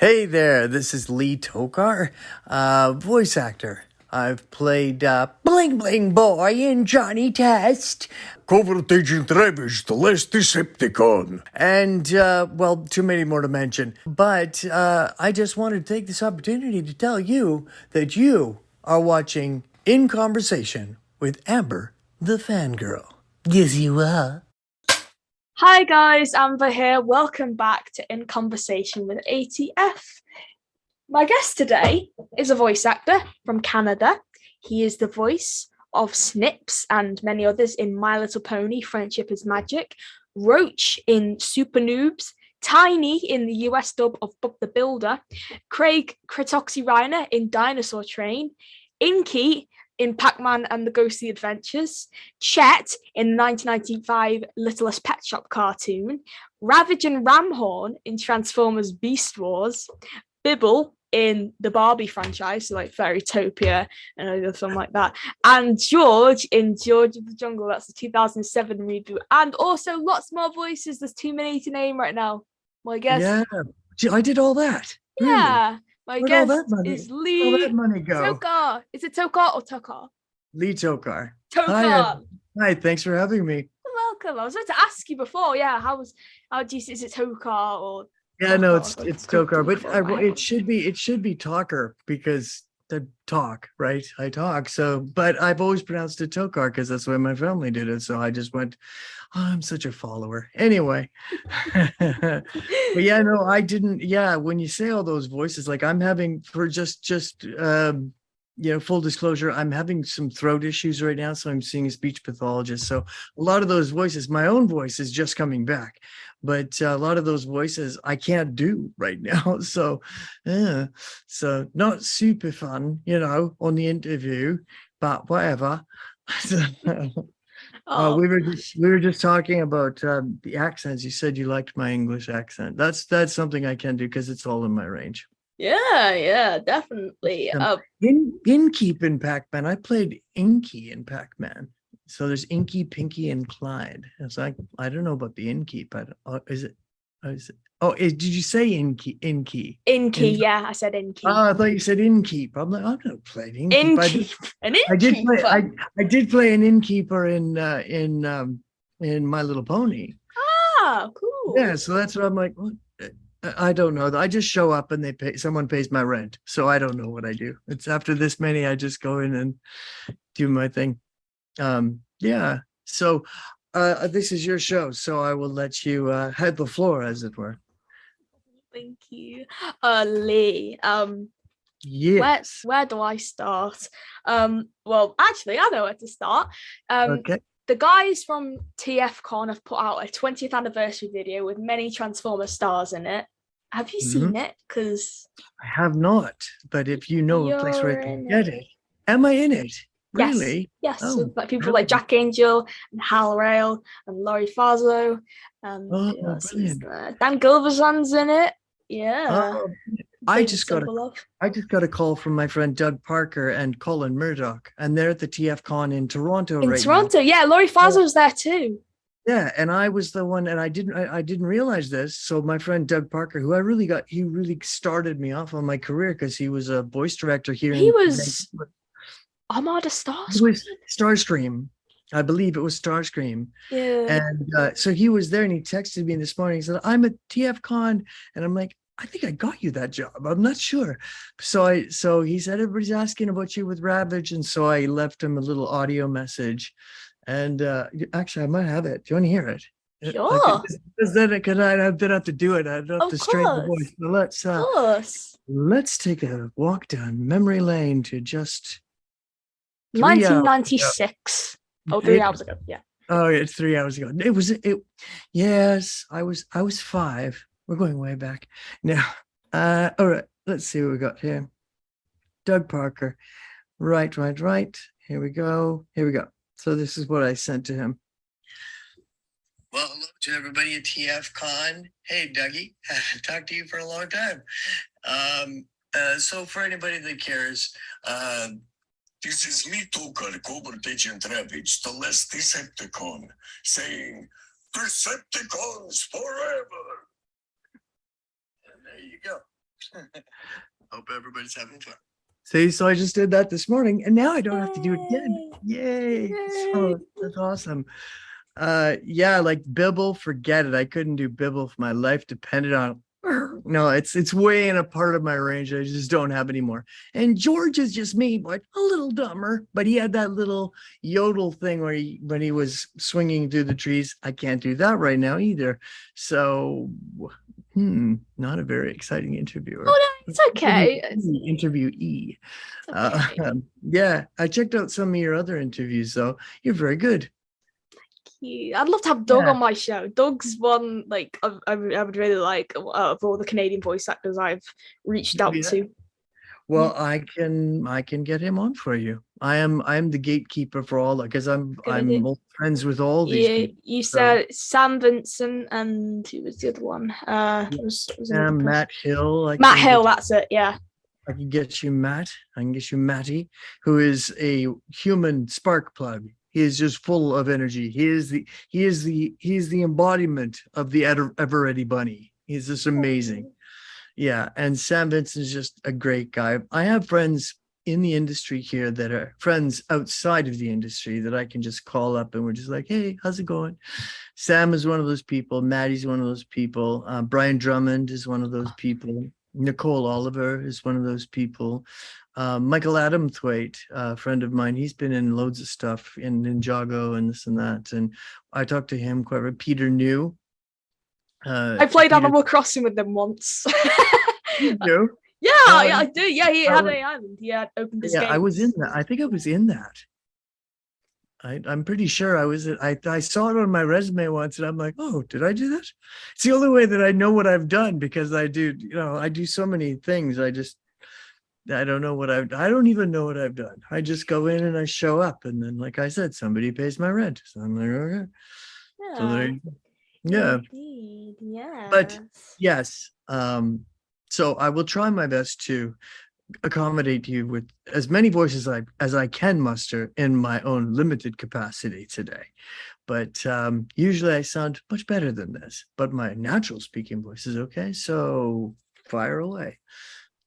Hey there, this is Lee Tockar, voice actor. I've played Bling Bling Boy in Johnny Test, Covert Agent Ravage, the last Decepticon, and, well, too many more to mention. But I just wanted to take this opportunity to tell you that you are watching In Conversation with Amber, the fangirl. Yes, you are. Hi guys, Amber here. Welcome back to In Conversation with ATF. My guest today is a voice actor from Canada. He is the voice of Snips and many others in My Little Pony, Friendship is Magic, Roach in Super Noobs, Tiny in the US dub of Bob the Builder, Craig Kritoxy Reiner in Dinosaur Train, Inky in Pac-Man and the Ghostly Adventures, Chet in the 1995 Littlest Pet Shop cartoon, Ravage and Ramhorn in Transformers Beast Wars, Bibble in the Barbie franchise, so like Fairytopia and something like that, and George in George of the Jungle. That's the 2007 reboot, and also lots more voices. There's too many to name right now. My guest, Yeah, gee, I did all that. Really? yeah, my Where'd all guest that money? is Where'd all that Lee money go? Tockar. Is it Tockar or Tockar? Lee Tockar. Hi, Tockar. hi. Thanks for having me. Welcome. I was about to ask you before. Yeah, how do you is it Tockar or Yeah, no, Tockar? it's I've Tockar, but before in my head. it should be Talker because the talk, right? I talk. So, but I've always pronounced it Tokar because that's the way my family did it. So I just went, oh, I'm such a follower. Anyway, but yeah, no, I didn't. Yeah, when you say all those voices, like I'm having for full disclosure, I'm having some throat issues right now, so I'm seeing a speech pathologist. So a lot of those voices, my own voice is just coming back, but a lot of those voices I can't do right now. So, yeah, so not super fun, on the interview, but whatever. Oh, We were just talking about the accents. You said you liked my English accent. That's something I can do because it's all in my range. yeah, definitely. In Pac-Man. I played Inky in Pac-Man. So there's Inky, Pinky, and Clyde. It's like I don't know about the Inky, but is it? Did you say Inky? Inky. Inky, In, yeah, I said Inky. oh, I thought you said Innkeep. I'm not playing Innkeep. Inky, an I did play. innkeeper. I did play an innkeeper in My Little Pony. Ah, Yeah, cool. so that's what I'm like. What? I don't know. I just show up and someone pays my rent. So I don't know what I do. It's after this many, I just go in and do my thing. Yeah. So this is your show, so I will let you head the floor, as it were. Thank you. Lee. Where Yes. where do I start? Well, actually, I know where to start. Um, Okay. the guys from TFCon have put out a 20th anniversary video with many Transformer stars in it. Have you Mhm. seen it? Because I have not, but if you know a place where I you're can in get it. it, am I in it? Yes, Really? yes. So Oh, like people that like would be. Jack Angel and Hal Rail and Laurie Fazo and who Oh, else is brilliant. there? Dan Gilvezan's in it. Yeah, Oh, I David just got a Sobolov. I just got a call from my friend Doug Parker and Colin Murdoch, and they're at the TF Con in Toronto In right now. Toronto, yeah, Laurie Yeah, Fazo's there too. yeah, and I was the one, and I didn't realize this. So my friend Doug Parker, who he really started me off on my career because he was a voice director here He in was Vancouver. Armada He was Starscream. Starscream, I believe it was Starscream, Yeah. and so he was there, and he texted me this morning. He said, "I'm at TF Con," and I'm like, I think I got you that job. I'm not sure. So he said everybody's asking about you with Ravage, and so I left him a little audio message. And actually, I might have it. Do you want to hear it? Like, Sure. because then because I don't have to do it. I don't have Of to strain the voice. course. So Of course. let's take a walk down memory lane to just 3 hours ago. 1996. Oh, three It hours ago. Yeah. Oh, it's 3 hours ago. Yes, I was 5. We're going way back now. All right, let's see what we got here. Doug Parker. Right. Here we go. So this is what I sent to him. Well, hello to everybody at TF Con. Hey, Dougie. Talked to you for a long time. So for anybody that cares, this is Lee Tockar, Covert Agent Ravage, the last Decepticon, saying, Decepticons forever! And there you go. Hope everybody's having fun. See, so I just did that this morning, and now I don't have to do it again. Yay! So that's awesome. Yeah, like Bibble, forget it. I couldn't do Bibble if my life depended on it. No, it's way in a part of my range I just don't have anymore. And George is just me, but a little dumber. But he had that little yodel thing where when he was swinging through the trees. I can't do that right now either. So, not a very exciting interviewer. Oh no, it's okay. Interviewee. Okay. Yeah, I checked out some of your other interviews, though. You're very good. I'd love to have Doug on my show. Doug's one like I would really like of all the Canadian voice actors I've reached out to. Well, I can get him on for you. I'm the gatekeeper for all that because I'm old friends with all these people. You said Sam Vincent and who was the other one? Was Matt Hill. Matt Hill, that's it. Yeah. I can get you Matt. I can get you Matty, who is a human spark plug. He is just full of energy. He is the embodiment of the ever ready bunny. He's just amazing. Yeah, and Sam Vincent is just a great guy. I have friends in the industry here that are friends outside of the industry that I can just call up and we're just like, hey, how's it going? Sam is one of those people. Maddie's one of those people. Brian Drummond is one of those people. Nicole Oliver is one of those people. Michael Adamthwaite, a friend of mine, he's been in loads of stuff in Ninjago and this and that. And I talked to him quite a bit. Peter New. I played Animal Crossing with them once. You do? Yeah, I do. Yeah, he had an island. He had opened his games. I was in that. I think I was in that. I'm pretty sure I was. I saw it on my resume once, and I'm like, oh, did I do that? It's the only way that I know what I've done because I do. I do so many things. I don't know what I don't even know what I've done. I just go in and I show up, and then, like I said, somebody pays my rent. So I'm like, okay. Yeah. So there you go. Yeah. Indeed, yes. But yes. So I will try my best to accommodate you with as many voices as I can muster in my own limited capacity today. But usually I sound much better than this, but my natural speaking voice is okay. So fire away.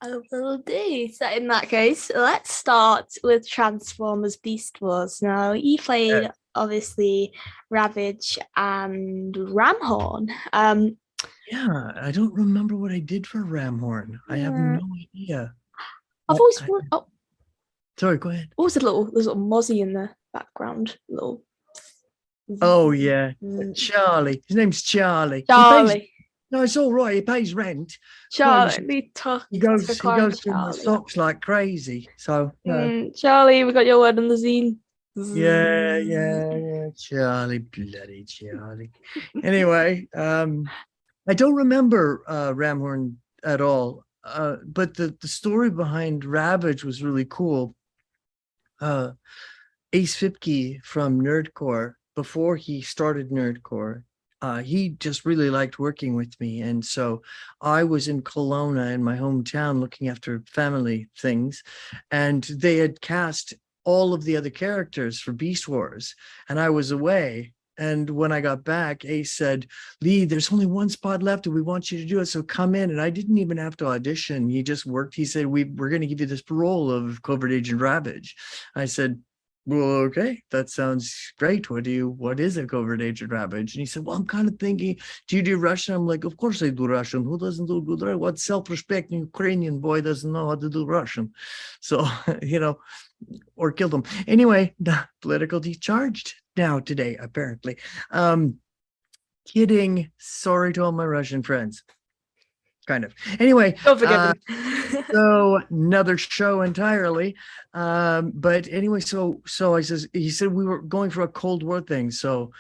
I will do. So in that case, let's start with Transformers Beast Wars. Now, you played obviously Ravage and Ramhorn. Yeah, I don't remember what I did for Ramhorn. I have no idea. I've always sorry, go ahead. What was there's a little mozzie in the background? Oh yeah, Charlie. His name's Charlie. Charlie. No, it's all right. He pays rent. Charlie, he goes through my socks like crazy. So Charlie, we got your word on the zine. Yeah. Charlie, bloody Charlie. Anyway, I don't remember Ramhorn at all. But the story behind Ravage was really cool. Ace Fipke from Nerdcore, before he started Nerdcore, he just really liked working with me. And so I was in Kelowna in my hometown looking after family things, and they had cast all of the other characters for Beast Wars, and I was away. And when I got back, Ace said, Lee, there's only one spot left and we want you to do it. So come in. And I didn't even have to audition. He just worked. He said, we're going to give you this role of Covert Agent Ravage. I said, well, okay, that sounds great. What is a Covert Agent Ravage? And he said, well, I'm kind of thinking, do you do Russian? I'm like, of course I do Russian. Who doesn't do good Russian? What self-respecting Ukrainian boy doesn't know how to do Russian? So, or killed him. Anyway, political discharged now today, apparently. Kidding. Sorry to all my Russian friends. Kind of. Anyway, don't forget so another show entirely. But anyway, so he said we were going for a Cold War thing. So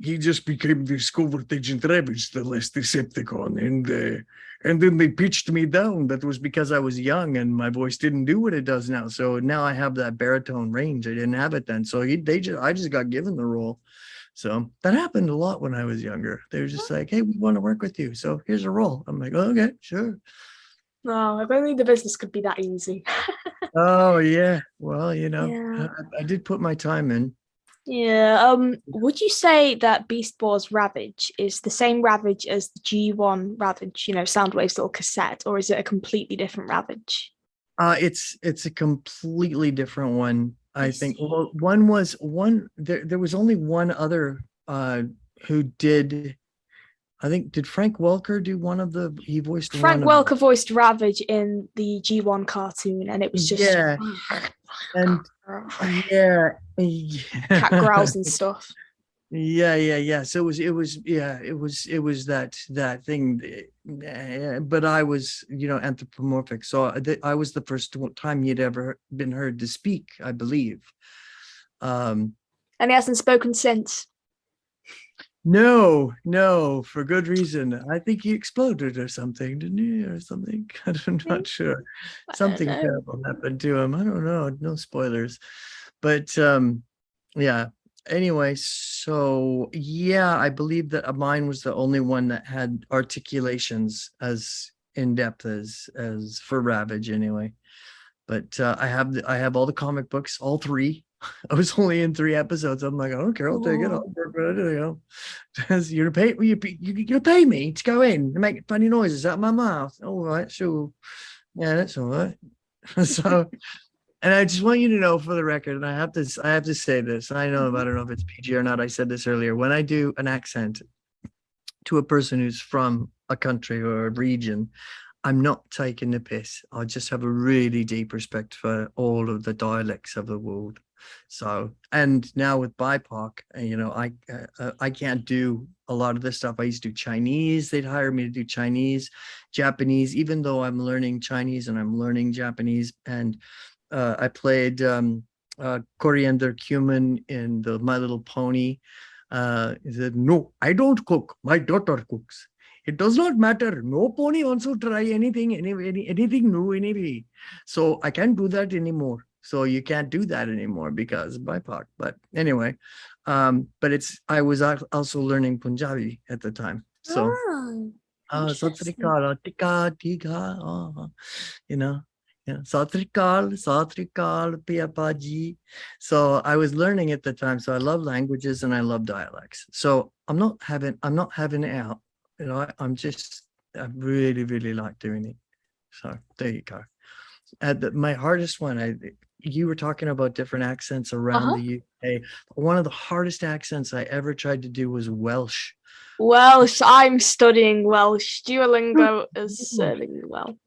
he just became this Covert Agent Ravage, the last Decepticon, and then they pitched me down. That was because I was young and my voice didn't do what it does now. So now I have that baritone range. I didn't have it then. So I just got given the role. So that happened a lot when I was younger. They were just like, hey, we want to work with you. So here's a role. I'm like, oh, okay, sure. No, if only the business could be that easy. Oh, yeah. Well, I did put my time in. Yeah. Would you say that Beast Wars Ravage is the same Ravage as the G1 Ravage, Soundwave's little cassette, or is it a completely different Ravage? It's a completely different one. I I think. see. Well, one. There was only one other who did. I think did Frank Welker do one of the? He voiced one Frank of the. Welker voiced Ravage in the G1 cartoon, and it was just Yeah, and yeah, cat yeah. growls and stuff. Yeah. So it was that thing. But I was, anthropomorphic. So I was the first time he'd ever been heard to speak, I believe. Um, And he hasn't spoken since. no, for good reason. I think he exploded or something, didn't he, or something? I'm not sure. I don't Something know. terrible happened to him. I don't know. No spoilers, but yeah. Anyway, so yeah, I believe that mine was the only one that had articulations as in depth as for Ravage, anyway. But I have all the comic books, all three. I was only in three episodes. I'm like, I don't care. I'll take it. I'll work with it. You're pay you pay me to go in and make funny noises out of my mouth. All right, sure. Yeah, that's all right. So, and I just want you to know for the record, and I have to say this. I know, I don't know if it's PG or not. I said this earlier. When I do an accent to a person who's from a country or a region, I'm not taking the piss. I just have a really deep respect for all of the dialects of the world. So, and now with BIPOC, I can't do a lot of this stuff. I used to do Chinese. They'd hire me to do Chinese, Japanese, even though I'm learning Chinese and I'm learning Japanese. And I played Coriander Cumin in the My Little Pony. He said, "No, I don't cook. My daughter cooks. It does not matter. No pony wants to try anything new anyway. So I can't do that anymore. So you can't do that anymore because of BIPOC. But anyway, but I was also learning Punjabi at the time. So Oh, Sat Sri interesting. Akal, tika, tika, you know, Sat Sri Akal, Sat Sri Akal, Piya Paji. So I was learning at the time. So I love languages and I love dialects. So I'm not having it out. I really, really like doing it. So there you go. My hardest one, you were talking about different accents around Uh-huh. the UK. One of the hardest accents I ever tried to do was Welsh. Welsh. I'm studying Welsh. Duolingo is serving me well.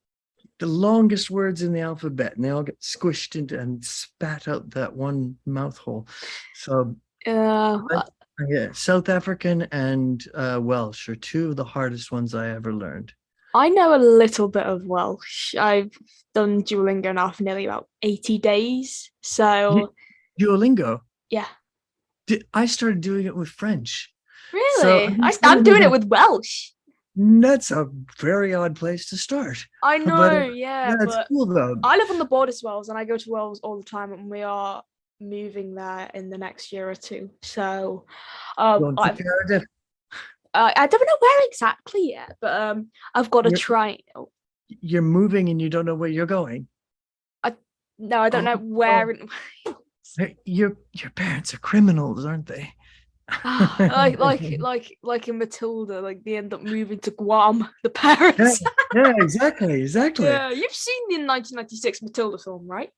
The longest words in the alphabet, and they all get squished into and spat out that one mouth hole. So, Uh, yeah, South African and Welsh are two of the hardest ones I ever learned. I know a little bit of Welsh. I've done Duolingo now for nearly about 80 days. So, Duolingo. yeah. I started doing it with French. So Really? I'm I'm telling you doing it that with Welsh. that's a very odd place to start. I But know, yeah, that's but cool though. I live on the borders of Wales and I go to Wales all the time and we are moving there in the next year or two. So Going to I've Cardiff. I don't know where exactly yet, but I've got to You're try. you're moving and you don't know where you're going. I No, I don't Oh, know oh. where. Your parents are criminals, aren't they? Like in Matilda, like they end up moving to Guam. The Yeah, parents. yeah, exactly. Yeah, you've seen the 1996 Matilda film, right?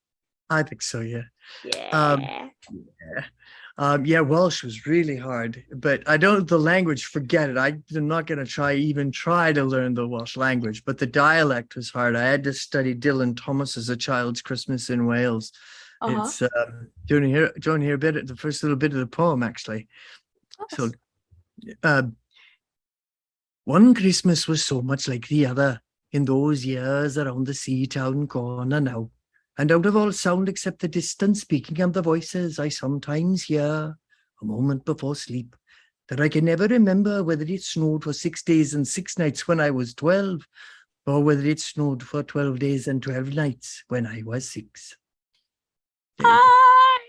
I think so, yeah. Um, Yeah. yeah. Yeah, Welsh was really hard, but I don't the language, forget it. I'm not gonna try to learn the Welsh language, but the dialect was hard. I had to study Dylan Thomas as a child's Christmas in Wales. Uh-huh. It's do you want to hear a bit of the first little bit of the poem actually? So Yes. uh one Christmas was so much like the other in those years around the sea town corner now. And out of all sound except the distant speaking of the voices I sometimes hear a moment before sleep, that I can never remember whether it snowed for 6 days and 6 nights when I was 12, or whether it snowed for 12 days and 12 nights when I was 6. There you go. Hi,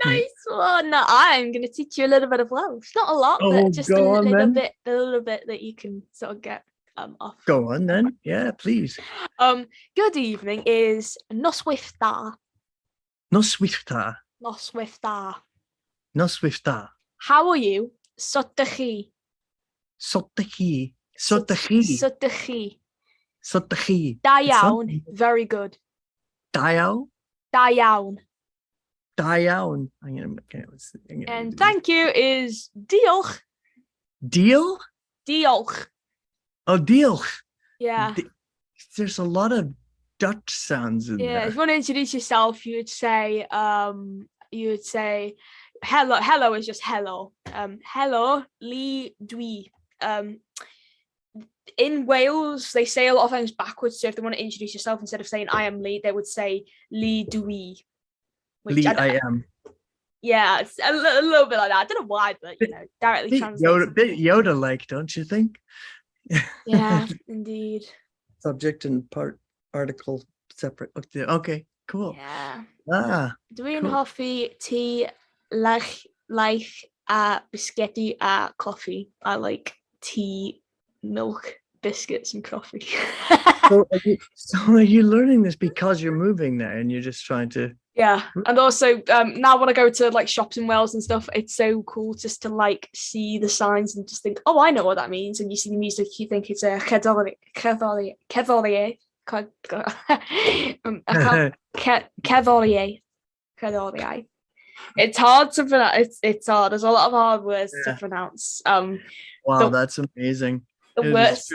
nice one. Now I'm going to teach you a little bit of Welsh. Not a lot, but Oh, just a go on then. little bit that you can sort of get off. Go on then. Yeah, please. Good evening is Noswaith da. No swift. Noswaith da. Noswifta. How are you? Sotachi. Sotachi. Sotachi. Sotachi. Sotachi. Da iawn. Very good. Dial. Da iawn. Dial. And thank you is diolch. Deal? Diolch. Oh, deal. Yeah. There's a lot of Dutch sounds in there. If you want to introduce yourself, you would say hello. Hello is just hello. Hello, Lee Dwi. In Wales, they say a lot of things backwards. So if they want to introduce yourself, instead of saying I am Lee, they would say Lee Dwi. Lee, I am. Yeah, it's a little bit like that. I don't know why, but directly translates. Bit Yoda-like, don't you think? Yeah, indeed. Subject and article separate. Okay, cool. Yeah. Dwi'n hoffi tea, leich a biscuity a coffee. I like tea, milk, biscuits, and coffee. So are you learning this because you're moving there and you're just trying to? Yeah, and also now when I go to like shops in Wales and stuff, it's so cool just to like see the signs and just think, oh, I know what that means. And you see the music, you think it's a cerddoriaeth. It's hard to pronounce. It's hard. There's a lot of hard words to pronounce. Wow, that's amazing. The worst,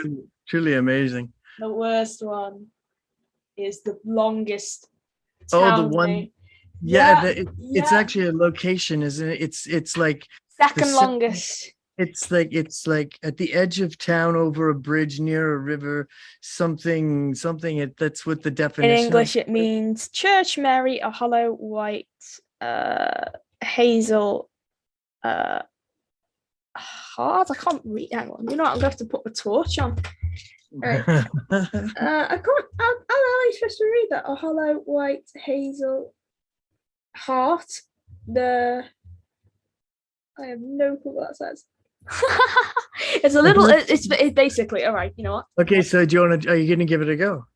truly amazing. The worst one is the longest. The one. It's actually a location, isn't it? It's like second longest. It's like at the edge of town over a bridge near a river, something. That's what the definition. In English, it means Church Mary, a hollow white hazel heart. I can't read. Hang on, you know what? I'm gonna have to put the torch on. Right. I can't. How am I supposed to read that? A hollow white hazel heart. I have no clue what that says. It's a little. It's basically all right. You know what? Okay, so are you gonna give it a go?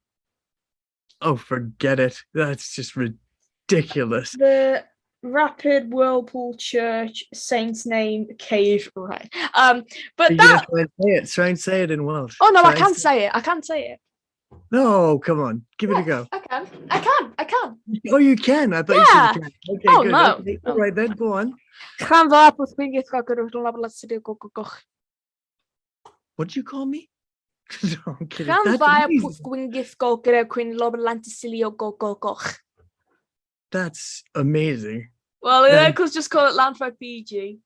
Oh, forget it. That's just ridiculous. The Rapid Whirlpool Church, Saint's Name, Cave, right? But that. Try and say it in Welsh. Oh no, I can't say it. I can't say it. No, come on, give it a go. I can. Oh, you can. I thought you said you can. Okay, oh good. No. Okay. All right, then go on. What'd you call me? No, I'm kidding. That's amazing. Well, the locals just call it Landfair PG.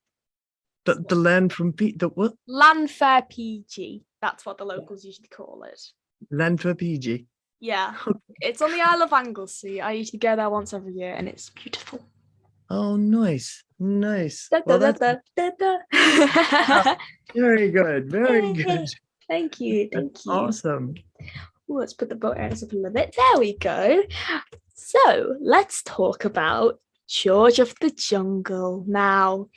The land from the what? Landfair PG. That's what the locals usually call it. Landfair PG. Yeah, it's on the Isle of Anglesey. I usually go there once every year, and it's beautiful. Oh, nice. Very good. Very good. Thank you. Awesome. Ooh, let's put the boat areas up a little bit. There we go. So let's talk about George of the Jungle now.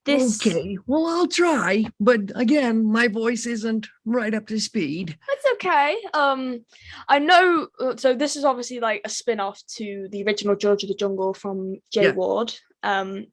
Okay, well, I'll try, but again, my voice isn't right up to speed. That's okay. I know. So this is obviously like a spin-off to the original George of the Jungle from Jay Ward. The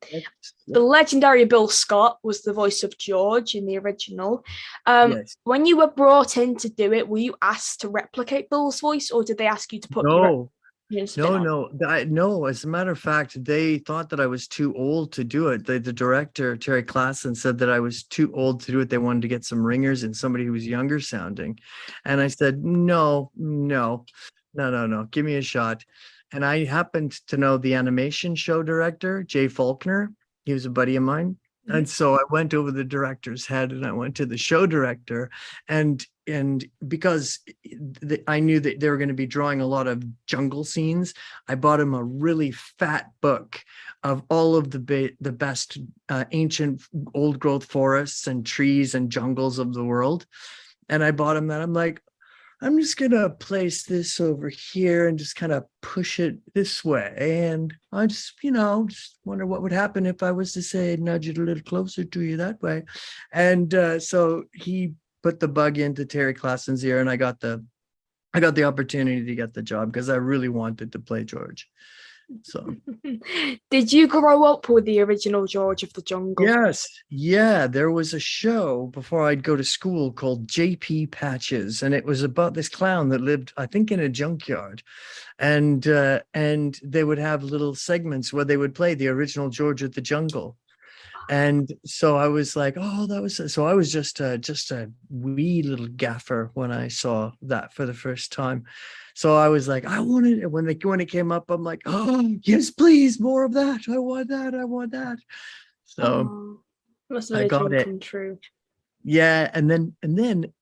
legendary Bill Scott was the voice of George in the original. Yes. When you were brought in to do it, were you asked to replicate Bill's voice, or did they ask you to put? No. As a matter of fact, they thought that I was too old to do it. The director, Terry Klassen, said that I was too old to do it. They wanted to get some ringers and somebody who was younger sounding. And I said, no. Give me a shot. And I happened to know the animation show director, Jay Faulkner. He was a buddy of mine. Mm-hmm. And so I went over the director's head and I went to the show director, and because I knew that they were going to be drawing a lot of jungle scenes, I bought him a really fat book of all of the best ancient old growth forests and trees and jungles of the world. And I bought him that. I'm like, I'm just going to place this over here and just kind of push it this way. And I just wonder what would happen if I was to say, nudge it a little closer to you that way. And so he put the bug into Terry Klassen's ear, and I got the opportunity to get the job because I really wanted to play George. So Did you grow up with the original George of the Jungle? yes, yeah, there was a show before I'd go to school called JP Patches, and it was about this clown that lived, I think, in a junkyard, and they would have little segments where they would play the original George of the Jungle. And so I was like, oh, that was so I was just a wee little gaffer when I saw that for the first time. So I was like, I wanted it when it came up, I'm like, oh yes, please, more of that. I want that. I want that. So Oh, must have I been a got dream it. come true. Yeah, and then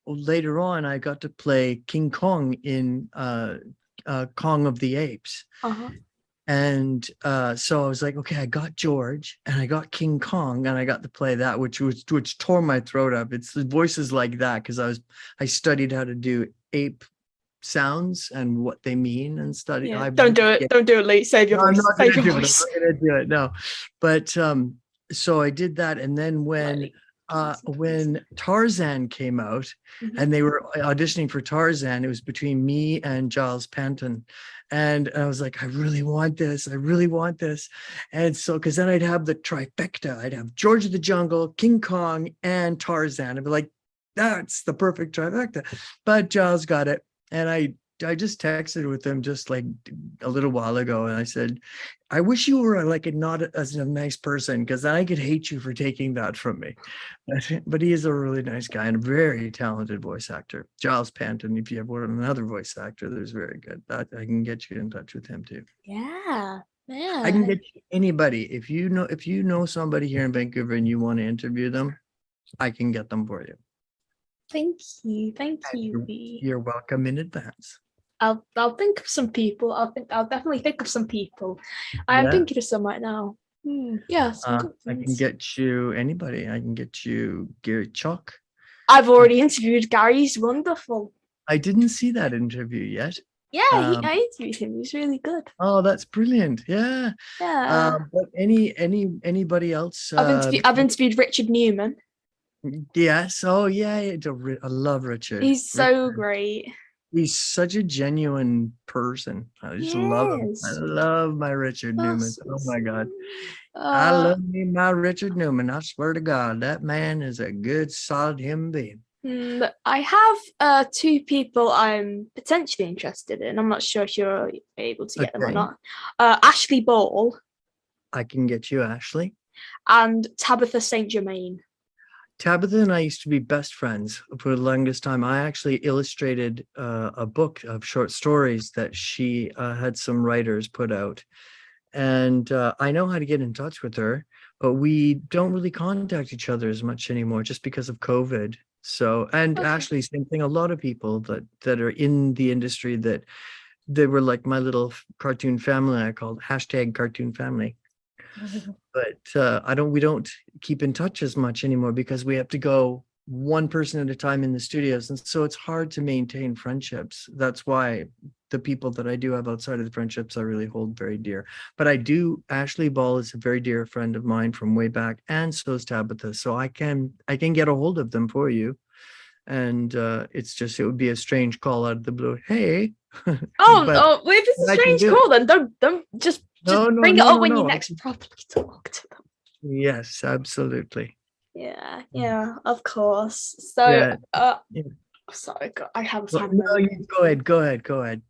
later on I got to play King Kong in Kong of the Apes. Uh-huh. And so I was like, okay, I got George and I got King Kong and I got to play that, which tore my throat up. It's the voices like that because I studied how to do ape sounds and what they mean and study. Yeah. I Don't do it. yeah, Don't do it, Lee. Save your no, I'm voice. not Save gonna your do it. I'm voice. not gonna do it. No, but so I did that, and then Like, when Tarzan came out, mhm. and they were auditioning for Tarzan, it was between me and Giles Panton, and I was like, I really want this. I really want this, and so because then I'd have the trifecta. I'd have George of the Jungle, King Kong, and Tarzan. I'd be like, that's the perfect trifecta. But Giles got it, and I just texted with him just like a little while ago, and I said, I wish you were like not as a nice person because then I could hate you for taking that from me. But he is a really nice guy and a very talented voice actor. Giles Panton, if you have another voice actor that's very good, that I can get you in touch with him too. Yeah. I can Yeah. get you anybody. If you know somebody here in Vancouver and you want to interview them, I can get them for you. Thank you. Thank you, You're, Lee. you're welcome in advance. I'll think of some people. I'll definitely think of some people. I'm Yeah. thinking of some right now. Yeah, some good I can ones. get you anybody. I can get you Gary Chuck. I've already interviewed Gary. He's wonderful. I didn't see that interview yet. Yeah, Um, I interviewed him. He's really good. oh, that's brilliant. Yeah. Yeah. But anybody else? I've interviewed Richard Newman. Yes. Oh, yeah. I love Richard. He's so Richard. great. He's such a genuine person. I just love him. I Yes. love my Richard Oh, Newman. so Oh my God. sweet. I love me my Richard Newman. I swear to God, that man is a good, solid human being. I have two people I'm potentially interested in. I'm not sure if you're able to get them or Okay. not. Ashley Ball I can get you, Ashley. and Tabitha St. Germain. Tabitha and I used to be best friends for the longest time. I actually illustrated a book of short stories that she had some writers put out. And I know how to get in touch with her, but we don't really contact each other as much anymore just because of COVID. So, and Okay. Ashley, same thing. A lot of people that are in the industry that they were like my little cartoon family. I called #cartoon family. But we don't keep in touch as much anymore because we have to go one person at a time in the studios, and so it's hard to maintain friendships. That's why the people that I do have outside of the friendships I really hold very dear. But Ashley Ball is a very dear friend of mine from way back, and so is Tabitha, so I can get a hold of them for you. And it would be a strange call out of the blue, hey. But If it's a I can strange do call, it. then don't just No, no, bring it no, up no, when you no. next properly talk to them. Yes, absolutely. Yeah, of course. So, Yeah. Yeah. sorry, I have a Well, fan no, moment. go ahead.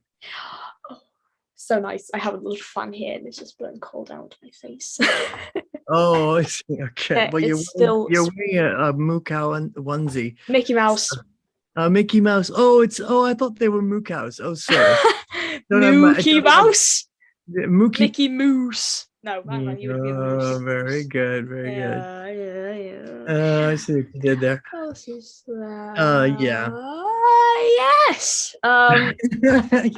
So nice. I have a little fan here, and it's just blowing cold down to my face. Oh, I see. Okay. Yeah, Well, it's still you're wearing a moo cow onesie. Mickey Mouse. Mickey Mouse. I thought they were moo cows. Oh, sorry. Mickey Mouse. Mookie. Mickey Moose. No, hang on, you would be a moose. Very good, very good. Yeah. I see what you did there. What is that? Yeah. Yes.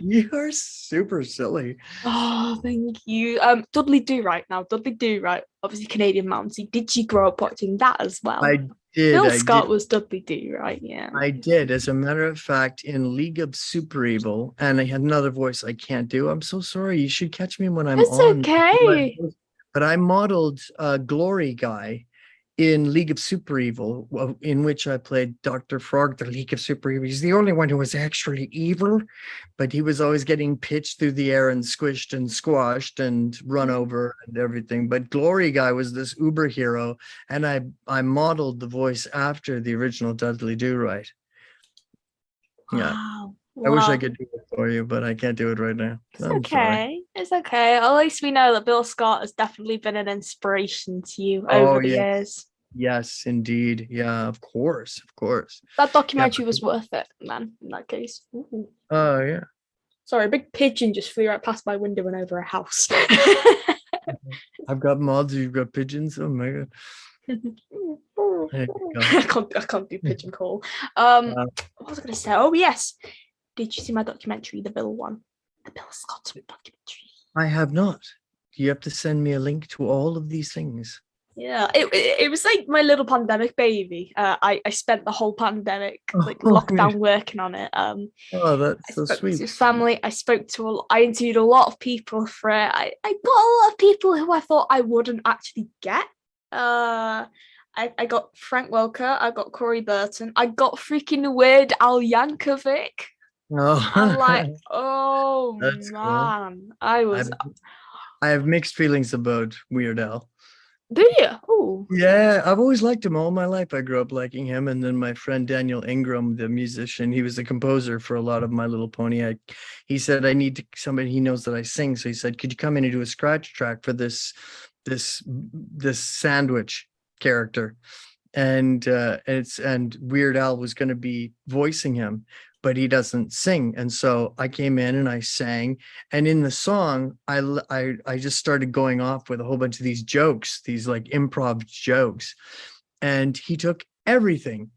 You are super silly. Oh, thank you. Dudley Do Right now. Dudley Do Right. Obviously, Canadian Mountie. Did you grow up watching that as well? I did. Phil Scott was Dudley Do Right. Yeah. I did. As a matter of fact, in League of Super Evil, and I had another voice I can't do. I'm so sorry. You should catch me when I'm It's on. okay. But I modeled Glory Guy in League of Super Evil, in which I played Dr. Frog, the League of Super Evil. He's the only one who was actually evil, but he was always getting pitched through the air and squished and squashed and run over and everything. But Glory Guy was this uber hero, and I modeled the voice after the original Dudley Do-Right. Yeah. Wow. I wish I Wow. could do it for you, but I can't do it right now. It's I'm sorry. okay. It's okay. At least we know that Bill Scott has definitely been an inspiration to you Oh, over the yeah. years. Yes, indeed. Yeah, of course. Of course. That Yeah. documentary was worth it, man, in that case. Ooh. Oh, yeah. Sorry, a big pigeon just flew right past my window and over a house. I've got moths, you've got pigeons. Oh my god. There you go. I can't do pigeon call. Uh, What was I going to say? Oh, yes. Did you see my documentary, the Bill one? The Bill Scott documentary. I have not. You have to send me a link to all of these things. Yeah, it was like my little pandemic baby. I spent the whole pandemic like lockdown working on it. Oh, that's I so spoke sweet. to family. I interviewed a lot of people for it. I got a lot of people who I thought I wouldn't actually get. I got Frank Welker. I got Corey Burton. I got freaking Weird Al Yankovic. Oh, I'm like, oh that's cool. man, I was. I have mixed feelings about Weird Al. Do you? Oh, Yeah, I've always liked him all my life. I grew up liking him. And then my friend Daniel Ingram, the musician, he was the composer for a lot of My Little Pony. He said, I need somebody he knows that I sing. So he said, could you come in and do a scratch track for this sandwich character? And Weird Al was going to be voicing him, but he doesn't sing. And so I came in and I sang, and in the song I just started going off with a whole bunch of these jokes, these like improv jokes, and he took everything,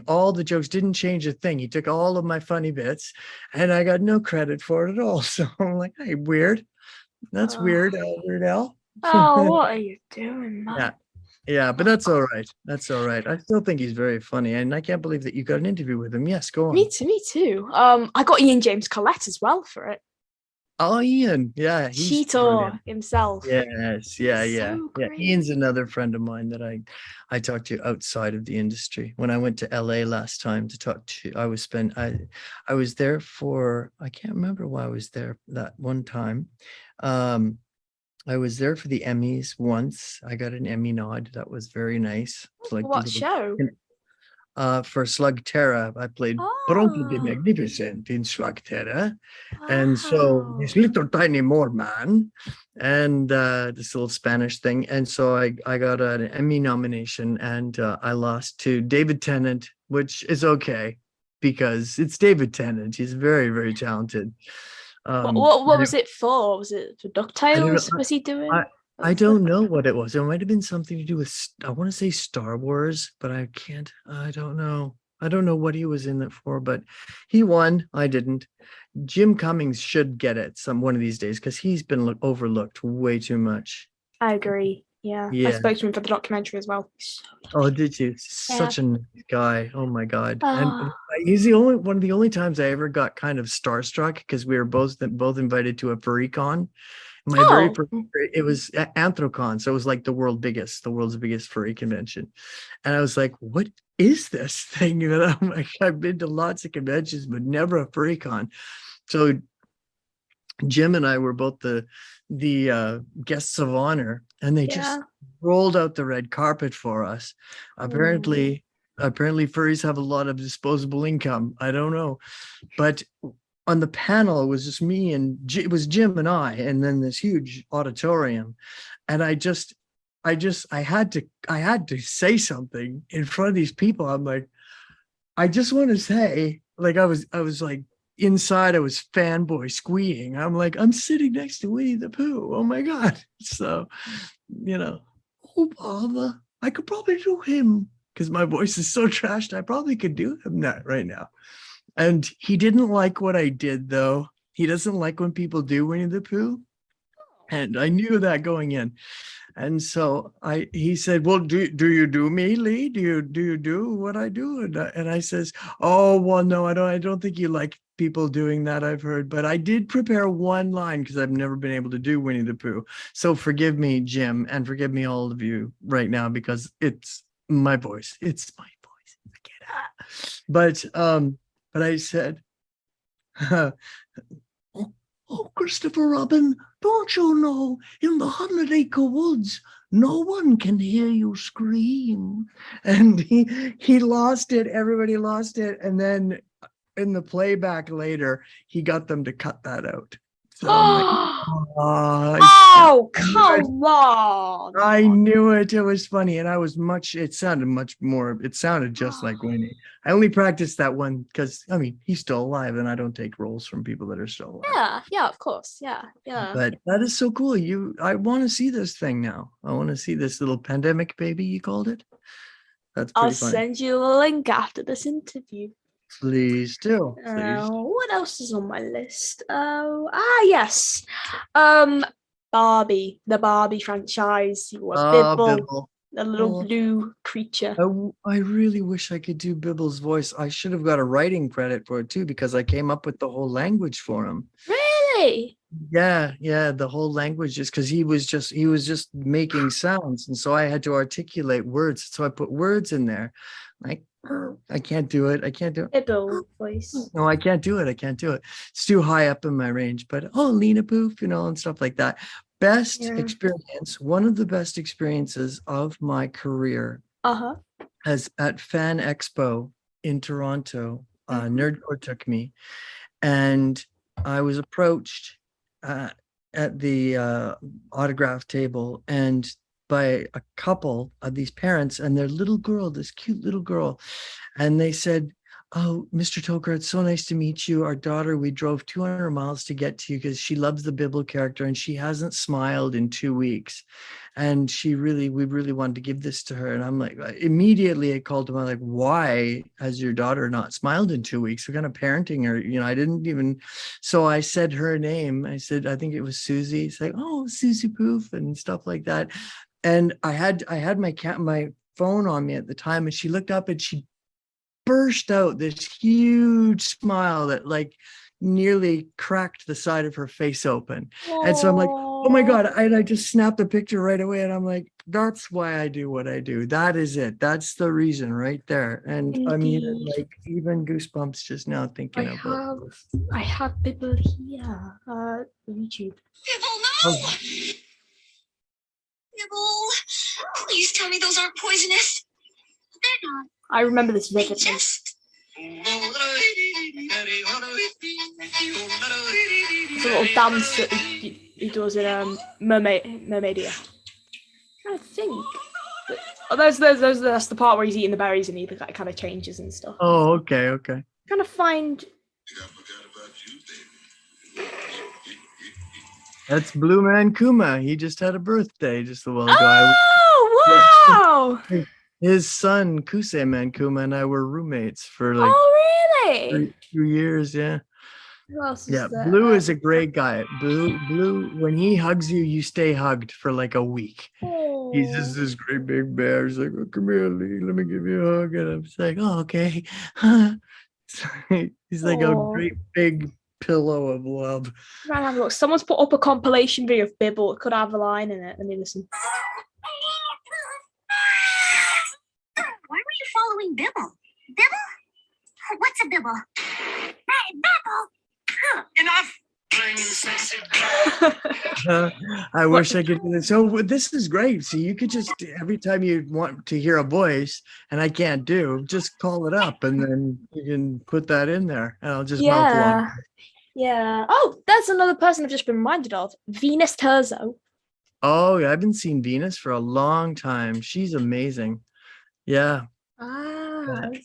all the jokes, didn't change a thing. He took all of my funny bits, and I got no credit for it at all. So I'm like, hey, weird, that's weird, Weird Al. oh, what are you doing, man? Yeah. Yeah, but that's all right. That's all right. I still think he's very funny, and I can't believe that you got an interview with him. Yes, go on. Me too. I got Ian James Collette as well for it. Oh, Ian. Yeah, he's Cheetor brilliant. himself. Yes, yeah. So Yeah, great. Ian's another friend of mine that I talked to outside of the industry. When I went to LA last time to talk to, I was there for, I can't remember why I was there that one time. I was there for the Emmys once. I got an Emmy nod. That was very nice. It's like What show? for Slug Terra. I played Bronco the Oh, Magnificent in Slug Terra. And so wow. this little tiny man and this little Spanish thing. And so I got an Emmy nomination, and I lost to David Tennant, which is okay because it's David Tennant. He's very, very talented. What was it for? Was it for I don't know. DuckTales? Was he doing? I don't know what it was. It might have been something to do with, I want to say Star Wars, but I don't know. I don't know what he was in it for, but he won. I didn't. Jim Cummings should get it one of these days because he's been overlooked way too much. I agree. Yeah. I Yeah. spoke to him for the documentary as well. Oh, did you? Such a nice guy. Oh my God. And Ah. he's one of the only times I ever got kind of starstruck because we were both invited to a furry-con. My very Oh. first, it was Anthrocon, so it was like the world's biggest furry convention. And I was like, what is this thing? You know, I'm like, I've been to lots of conventions, but never a furry con. So Jim and I were both the guests of honor, and they just rolled out the red carpet for us. Apparently furries have a lot of disposable income. I don't know, but on the panel, it was just me and it was Jim and I, and then this huge auditorium. And I had to say something in front of these people. I'm like, I just want to say, like, I was like, inside I was fanboy squeeing. I'm like, I'm sitting next to Winnie the Pooh. Oh my God. So, oh bother, I could probably do him because my voice is so trashed. I probably could do him that right now. And he didn't like what I did, though. He doesn't like when people do Winnie the Pooh. And I knew that going in. And so he said, well, do you do me, Lee? Do you do what I do? And I says, oh, well, no, I don't think you like people doing that, I've heard, but I did prepare one line because I've never been able to do Winnie the Pooh. So forgive me, Jim, and forgive me all of you right now, because it's my voice. It's my voice. But I said, oh, Christopher Robin, don't you know, in the 100-acre woods, no one can hear you scream. And he lost it. Everybody lost it. And then in the playback later, he got them to cut that out. So I'm like, oh, come on. I knew it. It was funny. And it sounded much more, it sounded just like Winnie. I only practiced that one because, I mean, he's still alive and I don't take roles from people that are still alive. Yeah, of course. Yeah. But that is so cool. I want to see this thing now. I want to see this little pandemic baby, you called it. That's pretty I'll funny. send you a link after this interview. Please do. Please. What else is on my list? Yes. Barbie, the Barbie franchise. Bibble, the little blue creature. I really wish I could do Bibble's voice. I should have got a writing credit for it too, because I came up with the whole language for him. Really? Yeah, the whole language, just because he was just making sounds, and so I had to articulate words. So I put words in there, like I can't do it. Bibble voice. No, I can't do it. It's too high up in my range. But Lena Poof, and stuff like that. Best experience, one of the best experiences of my career, as at Fan Expo in Toronto. Nerdcore took me, and I was approached at the autograph table and by a couple of these parents and their little girl, this cute little girl, and they said, oh, Mr. Tockar, it's so nice to meet you. Our daughter, we drove 200 miles to get to you because she loves the Bibble character and she hasn't smiled in 2 weeks. And we really wanted to give this to her. And I'm like, immediately I called him. I'm like, why has your daughter not smiled in 2 weeks? What kind of parenting her? I didn't even, so I said her name. I said, I think it was Susie. It's like, oh, Susie Poof and stuff like that. And I had my phone on me at the time, and she looked up and she burst out this huge smile that like nearly cracked the side of her face open. And so I'm like, oh my God. And I just snapped the picture right away. And I'm like, that's why I do what I do. That is it. That's the reason right there. And Indeed. I mean, like even goosebumps just now thinking about it. I have Bibble here. YouTube. Bibble, no! Bibble, please tell me those aren't poisonous. They're not. I remember this vividly. Just... It's a little dance that he does in Mermaidia. I think. That's the part where he's eating the berries and he kind of changes and stuff. Oh, okay. Trying to find. That's Blue Man Kuma. He just had a birthday just a while ago. Oh, wow! His son, Kusei Mankuma, and I were roommates for like 2 years. Yeah. Who else is there? Blue is a great guy. Blue, when he hugs you, you stay hugged for like a week. Oh. He's just this great big bear. He's like, oh, come here, Lee, let me give you a hug. And I'm just like, oh, okay. He's like a great big pillow of love. Right, have a look. Someone's put up a compilation video of Bibble. It could have a line in it. Let me listen. Why were you following Bibble? Bibble? What's a Bibble? Bibble! Enough! I wish I could do this. So this is great. So you could just, every time you want to hear a voice and I can't do, just call it up and then you can put that in there and I'll just mouth along. Yeah. Oh, that's another person I've just been reminded of. Venus Terzo. Oh, yeah. I've been seeing Venus for a long time. She's amazing. Yeah.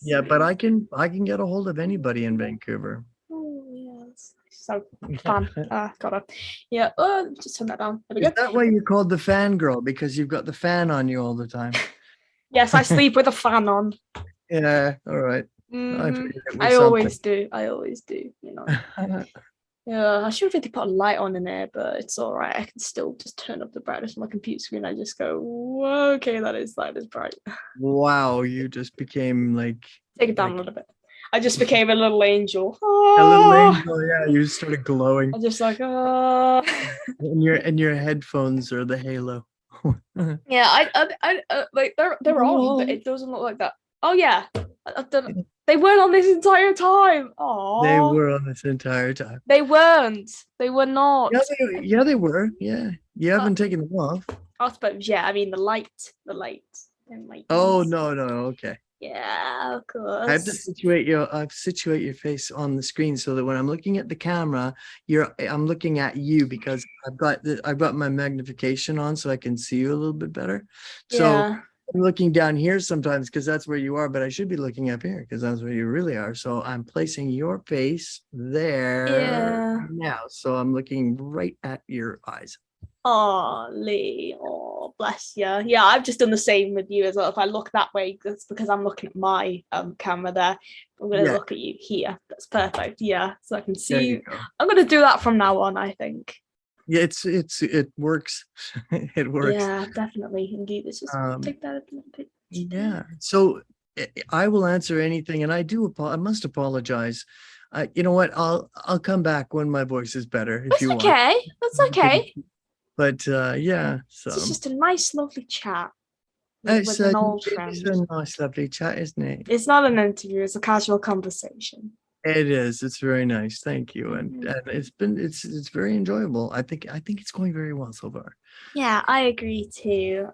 Yeah, but I can get a hold of anybody in Vancouver. Oh, yes. So fun. Gotta. Yeah. Just turn that down. There we go. Is that why you're called the fangirl? Because you've got the fan on you all the time? Yes, I sleep with a fan on. Yeah. All right. I always do. You know. Yeah, I should really put a light on in there, but it's all right. I can still just turn up the brightness on my computer screen. I just go, "Whoa, okay, that is bright." Wow, you just became like Take it down a like little bit. I just became a little angel. a little Oh, angel. Yeah, you started glowing. I'm just like, oh. And your headphones are the halo. Yeah, like they're on, but it doesn't look like that. Oh yeah, I don't, they weren't on this entire time. They Oh, were on this entire time. they weren't. They were not. Yeah, they were. Yeah, you Uh, haven't taken them off. I suppose. Yeah, I mean the light, and like. Oh no, no, okay. Yeah, of I have to course. situate your face on the screen so that when I'm looking at the camera, I'm looking at you because I've got my magnification on so I can see you a little bit better. So Yeah. I'm looking down here sometimes because that's where you are, but I should be looking up here because that's where you really are. So I'm placing your face there Yeah. now. So I'm looking right at your eyes. Oh, Lee. Oh, bless you. Yeah, I've just done the same with you as well. If I look that way, that's because I'm looking at my camera there. I'm going to Yeah, look at you here. That's perfect. Yeah, so I can there see you you. go. I'm going to do that from now on, I think. Yeah, it works. It works. Yeah, definitely. Indeed. Let's just Um, take that a little bit. Yeah. So I will answer anything, and I must apologize. You know what? I'll come back when my voice is better if That's you want. okay. That's okay. But yeah. This is So just a nice, lovely chat it's with an old it's friend. a nice, lovely chat, isn't it? It's not an interview, it's a casual conversation. It is. It's very nice. Thank you. Mhm. And it's very enjoyable. I think it's going very well so far. Yeah, I agree too.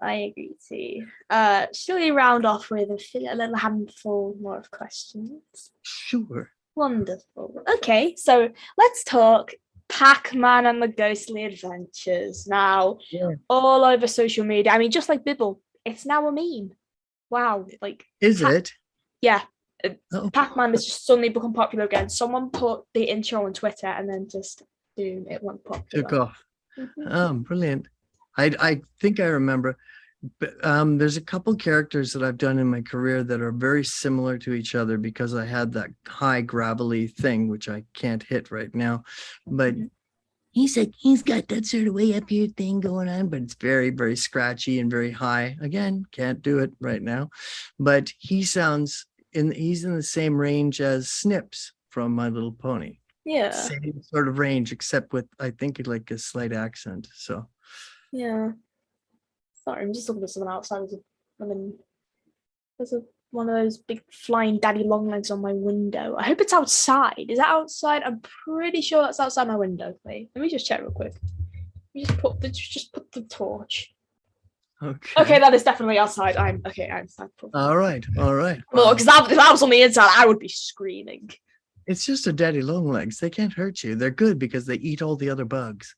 Shall we round off with a little handful more of questions? Sure. Wonderful. Okay, so let's talk Pac-Man and the Ghostly Adventures. Now, Yeah. all over social media. I mean, just like Bibble, it's now a meme. Wow, like Is it? yeah, Oh, Pac-Man has just suddenly become popular again. Someone put the intro on Twitter and then just boom, it went took popular. off. Mhm. Oh, brilliant. I think I remember. But there's a couple characters that I've done in my career that are very similar to each other because I had that high gravelly thing, which I can't hit right now. But Mhm. he's got that sort of way up here thing going on, but it's very, very scratchy and very high. Again, can't do it right now. But he's in the same range as Snips from My Little Pony. Yeah, Same sort of range, except with I think like a slight accent. So yeah. Sorry, I'm just looking at someone outside. There's one of those big flying daddy long legs on my window. I hope it's outside. Is that outside? I'm pretty sure that's outside my window. Wait, let me just check real quick. Just put the torch. okay. Okay, that is definitely outside. I'm fine. All right. All right. Well, because if that was on the inside, I would be screaming. It's just a daddy long legs. They can't hurt you. They're good because they eat all the other bugs.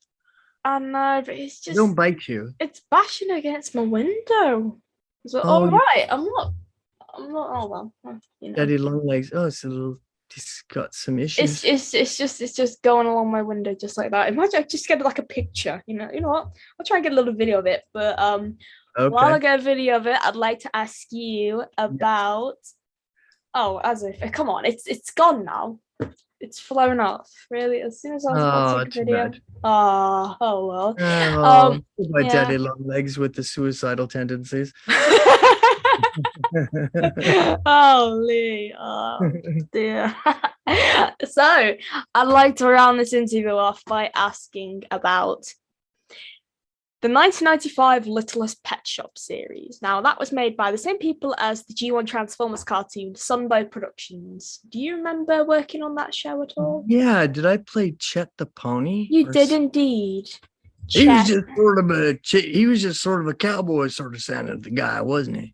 I know, but it's They just don't bite you. it's bashing against my window. So, Oh, all right, I'm not. Oh well, you know. daddy long legs. Oh, it's got some issues. It's just going along my window just like that. Imagine I just get like a picture. You know what? I'll try and get a little video of it. But while I Okay. get a video of it, I'd like to ask you about. Oh, as if come on, it's gone now. It's flown off. Really, as soon as I was about to Oh, take a too video. bad. Oh well. Oh, my Yeah. daddy long legs with the suicidal tendencies. Oh, Lee. Oh, dear. So, I'd like to round this interview off by asking about the 1995 Littlest Pet Shop series. Now, that was made by the same people as the G1 Transformers cartoon, Sunbow Productions. Do you remember working on that show at all? Yeah, did I play Chet the Pony? You did indeed. He was Chet. he was just sort of a cowboy sort of sounding the guy, wasn't he?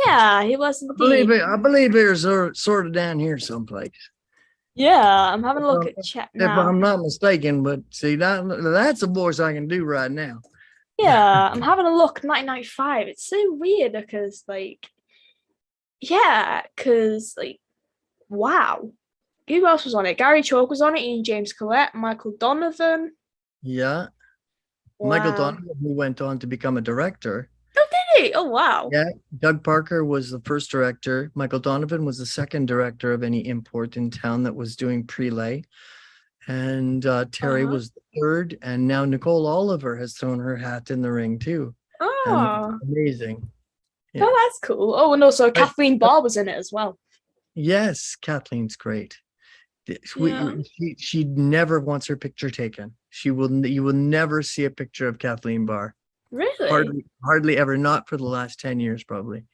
Yeah, he was indeed. I believe he was sort of down here someplace. Yeah, I'm having a look at Chet If now. I'm not mistaken, but see that's a voice I can do right now. Yeah, I'm having a look. 1995. It's so weird because, like, wow. Who else was on it? Gary Chalk was on it. Ian James Collette, Michael Donovan. Yeah. Wow. Michael Donovan, who went on to become a director. Oh, did he? Oh, wow. Yeah. Doug Parker was the first director. Michael Donovan was the second director of any import in town that was doing prelay. and Terry Uh-huh. was the third, and now Nicole Oliver has thrown her hat in the ring too, and that's Oh, amazing. Yeah, oh, that's cool. Oh, and also but Kathleen Barr was in it as well. yes, Kathleen's great. Yeah. She never wants her picture taken. You will never see a picture of Kathleen Barr. Really? Hardly ever. Not for the last 10 years, probably.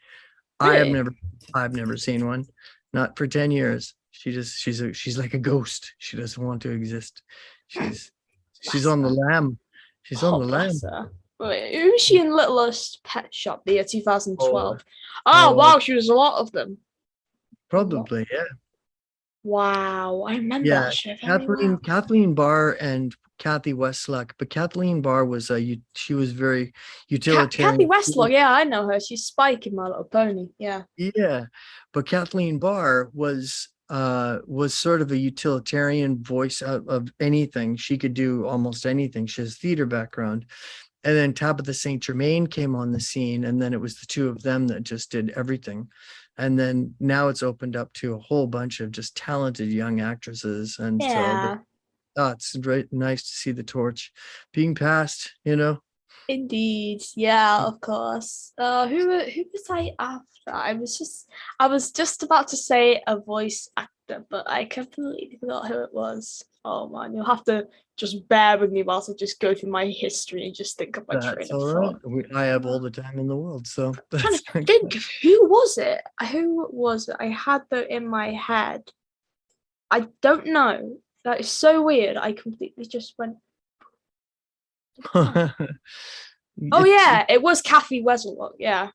I have Really? never, I've never seen one. Not for 10 years. She's like a ghost. She doesn't want to exist. She's, she's Bless on the her. lamb. She's on Oh, the bless lamb. her. Wait, who was she in Littlest Pet Shop, the year Oh, 2012? Oh, oh, wow, she was a lot of them. A lot. probably. Yeah. Wow, I remember Yeah. that show very well. Kathleen Barr and Kathy Westluck, but Kathleen Barr was she was very Kathy utilitarian. Westlock, yeah, I know her. She's Spike in My Little Pony. Yeah. Yeah, but Kathleen Barr was sort of a utilitarian voice of anything. She could do almost anything. She has theater background. And then Tabitha St. Germain came on the scene, and then it was the two of them that just did everything. And then now it's opened up to a whole bunch of just talented young actresses. And so Yeah, it's great, nice to see the torch being passed, you know. indeed. Yeah, of course. Who was I after? I was just about to say a voice actor, but I completely forgot who it was. Oh man, you'll have to just bear with me whilst I just go through my history and just think of my train That's of all right. thought. I have all the time in the world, so Trying that's to think of who was it? Who was it? I had that in my head. I don't know. That is so weird. I completely just went. Oh it's yeah, it was Kathy Wessellock. Yeah.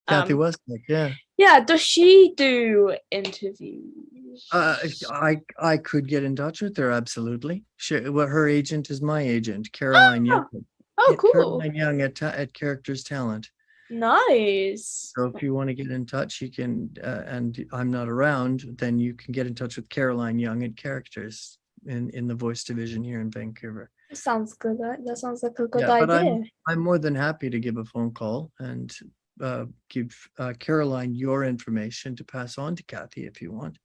Kathy Um. Westlick, yeah. Yeah. Does she do interviews? I could get in touch with her, absolutely. Well, her agent is my agent, Caroline Young. Oh, oh, Yeah, cool. Caroline Young at Characters Talent. Nice. So if you want to get in touch, you can, and I'm not around, then you can get in touch with Caroline Young at Characters in the voice division here in Vancouver. That sounds good. That sounds like a good Yeah, but idea. I'm more than happy to give a phone call and give Caroline your information to pass on to Kathy if you want.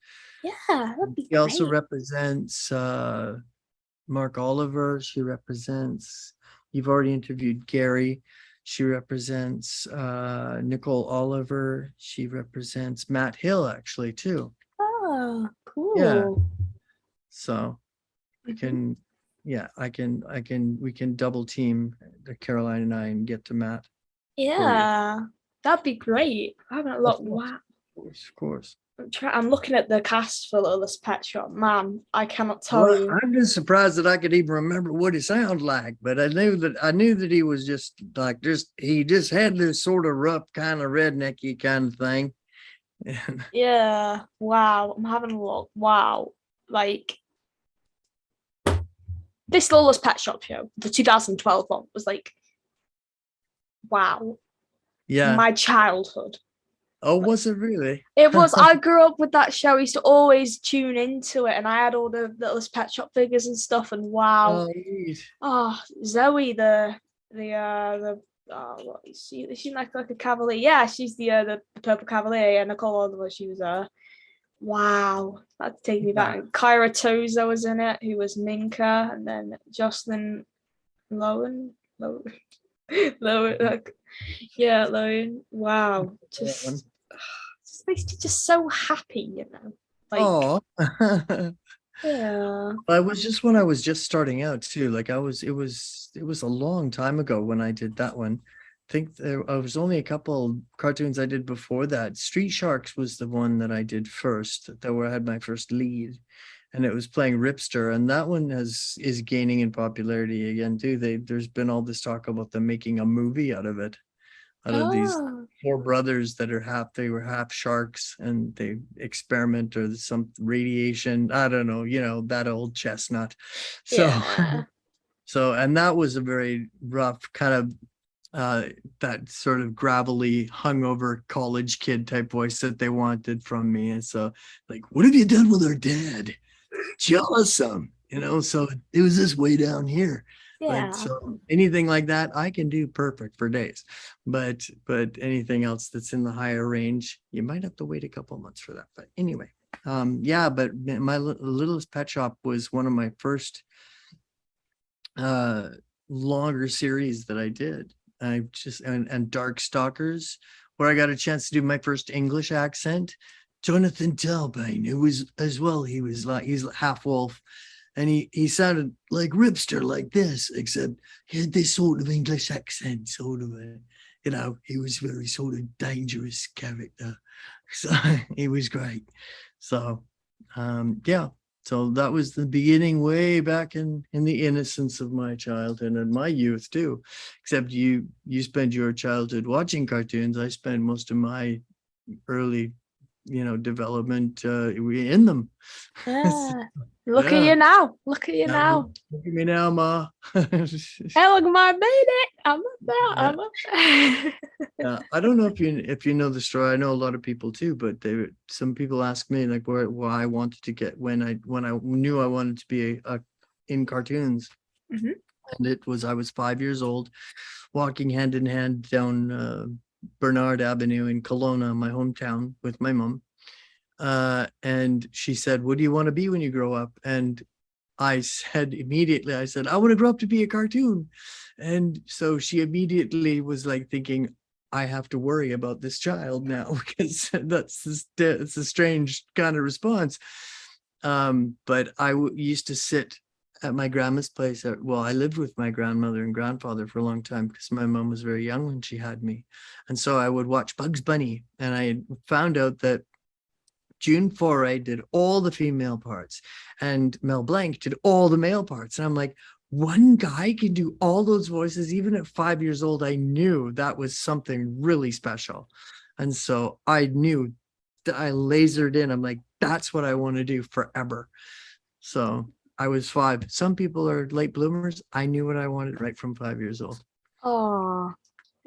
Yeah, that'd be She also great. represents Mark Oliver. She represents, you've already interviewed Gary. She represents Nicole Oliver. She represents Matt Hill, actually, too. Oh, Yeah. cool. So I Mhm. can, yeah, we can double team Caroline and I and get to Matt for you. Yeah, that'd be great. I haven't Of looked. course, Wow. of course, of course. I'm looking at the cast for Littlest Pet Shop. Man, I cannot tell Well, you. I'm just surprised that I could even remember what he sounded like, but I knew that he was just like he just had this sort of rough kind of rednecky kind of thing. And Yeah. Wow. I'm having a look. Wow. Like this Littlest Pet Shop show, the 2012 one, was like, wow, yeah. my childhood. Oh, Like, was it really? it was. I grew up with that show. I used to always tune into it, and I had all the Littlest Pet Shop figures and stuff. And wow, Oh, neat. oh Zoe, the what is she? Is she like a cavalier? Yeah, she's the purple cavalier. And Nicole Oliver, she was wow, that takes me back. Yeah. And Kyra Toza was in it, who was Minka, and then Jocelyn Lowen, like, yeah, Lowen. Wow, That one. just makes you just so happy, Like, Oh. yeah. I was just when I was just starting out too. Like it was a long time ago when I did that one. I think there was only a couple cartoons I did before that. Street Sharks was the one that I did first, that where I had my first lead, and it was playing Ripster, and that one is gaining in popularity again too. There's been all this talk about them making a movie out of these Oh, four brothers that they were half sharks, and they experiment or some radiation, I don't know, that old chestnut. So yeah. and that was a very rough kind of that sort of gravelly hungover college kid type voice that they wanted from me. And so like, what have you done with our dad? Jealous some, so it was this way down here. But Yeah. so anything like that I can do perfect for days, but anything else that's in the higher range, you might have to wait a couple months for that. But anyway, Yeah, but my Littlest Pet Shop was one of my first longer series that I did. I just and Dark Stalkers, where I got a chance to do my first English accent. Jonathan Talbane, it was as well. He's half wolf, and he sounded like Ripster, like this, except he had this sort of English accent, sort of a, he was very sort of dangerous character. So he was great. So yeah. So that was the beginning way back in the innocence of my childhood and my youth too. Except you spend your childhood watching cartoons. I spent most of my early, development in them. Yeah. Look at Yeah. you now. Look at you Now, now. look at me now, Ma. Hey, look at my baby. I'm up there. Yeah. I'm up there. I don't know if you know the story. I know a lot of people too, but some people ask me like why I wanted to get when I knew I wanted to be in cartoons. Mhm. And I was 5 years old, walking hand in hand down Bernard Avenue in Kelowna, my hometown, with my mom. And she said, "What do you want to be when you grow up?" And I said immediately, I want to grow up to be a cartoon. And so she immediately was like thinking, I have to worry about this child now, because it's a strange kind of response. But used to sit at my grandma's place. I lived with my grandmother and grandfather for a long time because my mom was very young when she had me. And so I would watch Bugs Bunny, and I found out that June Foray did all the female parts and Mel Blanc did all the male parts. And I'm like, one guy can do all those voices. Even at 5 years old, I knew that was something really special. And so I knew that I lasered in. I'm like, that's what I want to do forever. So I was 5. Some people are late bloomers. I knew what I wanted right from 5 years old. Oh,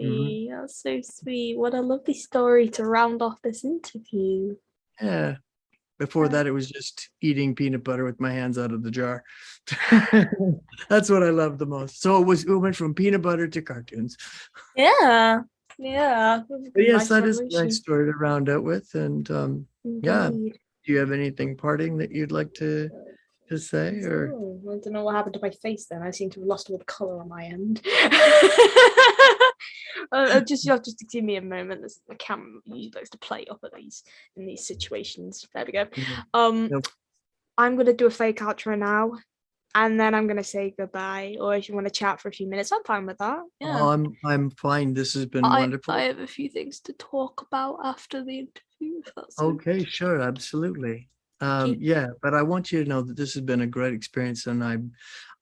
Mhm. that's so sweet. What a lovely story to round off this interview. Yeah. Before that, it was just eating peanut butter with my hands out of the jar. That's what I love the most. So it went from peanut butter to cartoons. Yeah, yeah. But yes, Nice that is a nice evolution. story to round out with. And yeah, Indeed. do you have anything parting that you'd like to say? Or Oh, I don't know what happened to my face then. I seem to have lost all the colour on my end. Just you'll have to give me a moment. The camera usually likes to play up at these in these situations. There we go. Nope. I'm gonna do a fake outro now, and then I'm gonna say goodbye. Or if you want to chat for a few minutes, I'm fine with that. Yeah. Oh, I'm fine. This has been wonderful. I have a few things to talk about after the interview. If that's Okay, sure, absolutely. okay. Yeah, but I want you to know that this has been a great experience, and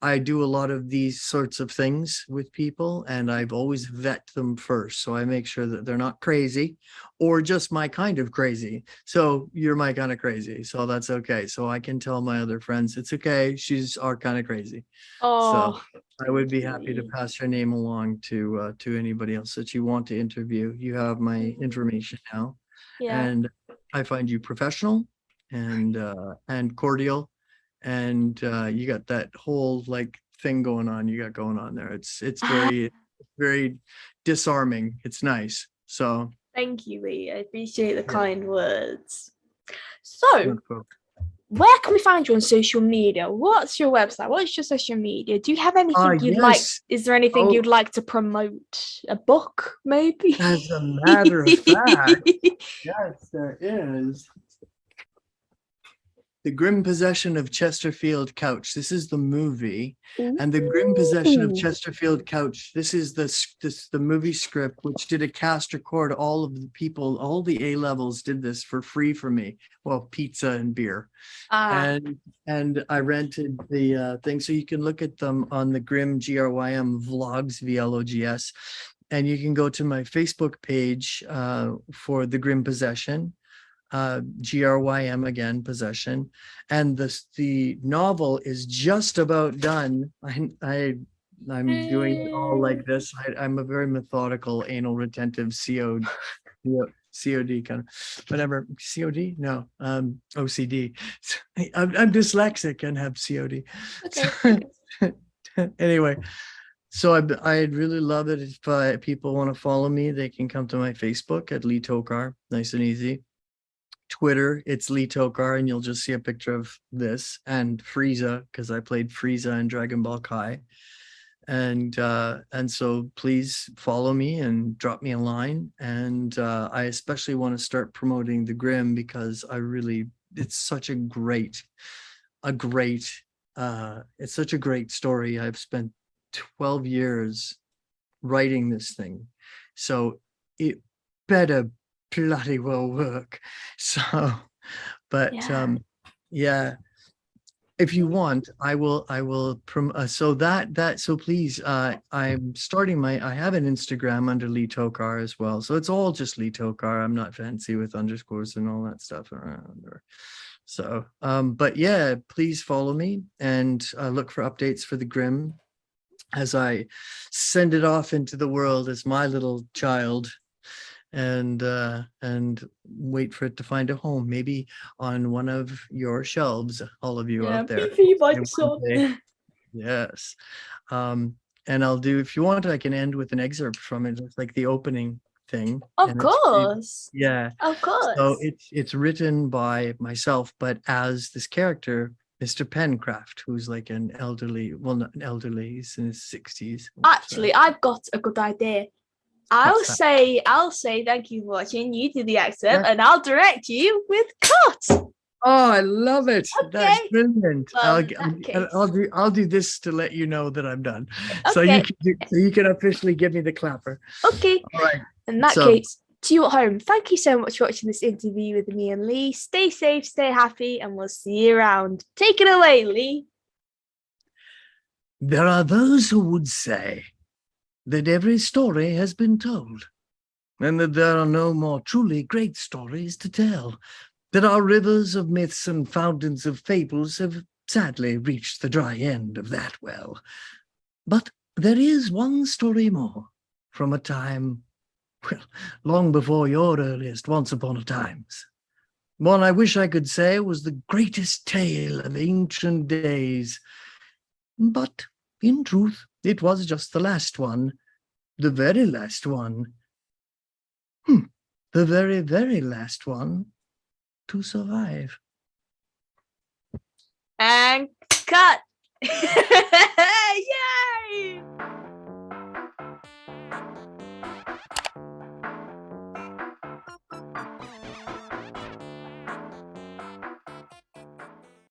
I do a lot of these sorts of things with people, and I've always vet them first. So I make sure that they're not crazy or just my kind of crazy. So you're my kind of crazy, so that's okay. So I can tell my other friends it's okay. She's our kind of crazy. So Oh, I would be happy to pass your name along to anybody else that you want to interview. You have my information now, yeah. and I find you professional and cordial, and you got that whole like thing going on you got going on there. It's very disarming. It's nice. So Thank you, Lee. I appreciate the yeah, kind words. So, wonderful. where can we find you on social media? What's your website? What's your social media? Do you have anything you'd like? Yes. Is there anything Oh, you'd like to promote? A book, maybe? as a matter of fact, yes, there is. The Grim Possession of Chesterfield Couch. This is the movie. And The Grim Possession of Ooh. Chesterfield Couch. This is the movie script, which did a cast record. All of the people, all the A levels did this for free for me. Well, pizza and beer. Ah, And I rented the thing. So you can look at them on the Grim GRYM vlogs, VLOGS. And you can go to my Facebook page for The Grim Possession. GRYM again, Possession, and the novel is just about done. I'm doing it all like this. I'm a very methodical, anal retentive COD kind of whatever. COD? No, OCD. I'm dyslexic and have COD. okay. Anyway, so I'd really love it if people want to follow me. They can come to my Facebook at Lee Tockar. Nice and easy. Twitter, it's Lee Tockar, and you'll just see a picture of this and Frieza, because I played Frieza in Dragon Ball Kai. And so please follow me and drop me a line. And I especially want to start promoting the Grimm, because it's such a great it's such a great story. I've spent 12 years writing this thing, so it better bloody well work. So, but yeah, if you want, I will so please, I'm starting I have an Instagram under Lee Tockar as well, so it's all just Lee Tockar. I'm not fancy with underscores and all that stuff around. So but yeah, please follow me and look for updates for the Grimm as I send it off into the world as my little child, and wait for it to find a home, maybe on one of your shelves, all of you out there. Yes. And I'll do, if you want, I can end with an excerpt from it. It's like the opening thing. Of course. Yeah. Of course. So it's written by myself, but as this character, Mr. Pencraft, who's like an elderly, well, not an elderly, he's in his 60s. Actually, I've got a good idea. I'll say thank you for watching. You do the excerpt, and I'll direct you with cut. Oh, I love it. Okay. That's brilliant. Well, I'll do this to let you know that I'm done. Okay. So you can officially give me the clapper. Okay. All right. In that case, to you at home, thank you so much for watching this interview with me and Lee. Stay safe, stay happy, and we'll see you around. Take it away, Lee. There are those who would say that every story has been told, and that there are no more truly great stories to tell, that our rivers of myths and fountains of fables have sadly reached the dry end of that well. But there is one story more, from a time, well, long before your earliest once upon a times. One I wish I could say was the greatest tale of ancient days. But in truth, it was just the last one, the very last one. The very, very last one to survive. And cut.